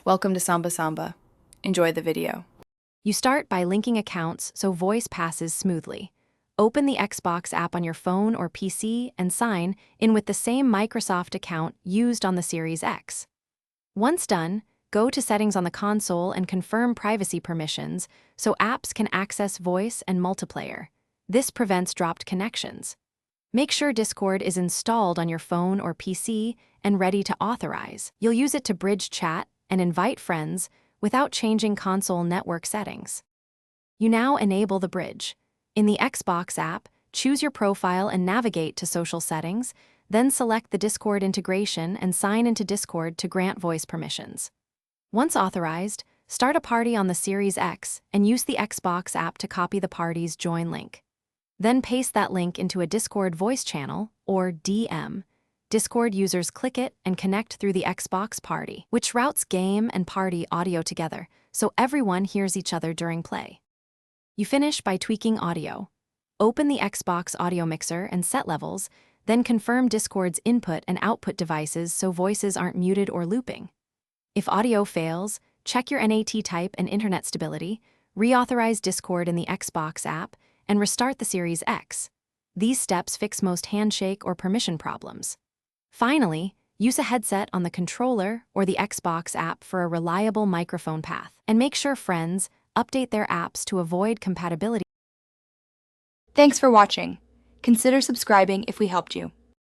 Welcome to Samba Samba. Enjoy the video. You start by linking accounts so voice passes smoothly. Open the Xbox app on your phone or PC and sign in with the same Microsoft account used on the Series X. Once done, go to Settings on the console and confirm privacy permissions so apps can access voice and multiplayer. This prevents dropped connections. Make sure Discord is installed on your phone or PC and ready to authorize. You'll use it to bridge chat and invite friends without changing console network settings. You now enable the bridge. In the Xbox app, choose your profile and navigate to Social Settings, then select the Discord integration and sign into Discord to grant voice permissions. Once authorized, start a party on the Series X and use the Xbox app to copy the party's join link. Then paste that link into a Discord voice channel, or DM. Discord users click it and connect through the Xbox party, which routes game and party audio together, so everyone hears each other during play. You finish by tweaking audio. Open the Xbox audio mixer and set levels, then confirm Discord's input and output devices so voices aren't muted or looping. If audio fails, check your NAT type and internet stability, reauthorize Discord in the Xbox app, and restart the Series X. These steps fix most handshake or permission problems. Finally, use a headset on the controller or the Xbox app for a reliable microphone path, and make sure friends update their apps to avoid compatibility. Thanks for watching. Consider subscribing if we helped you.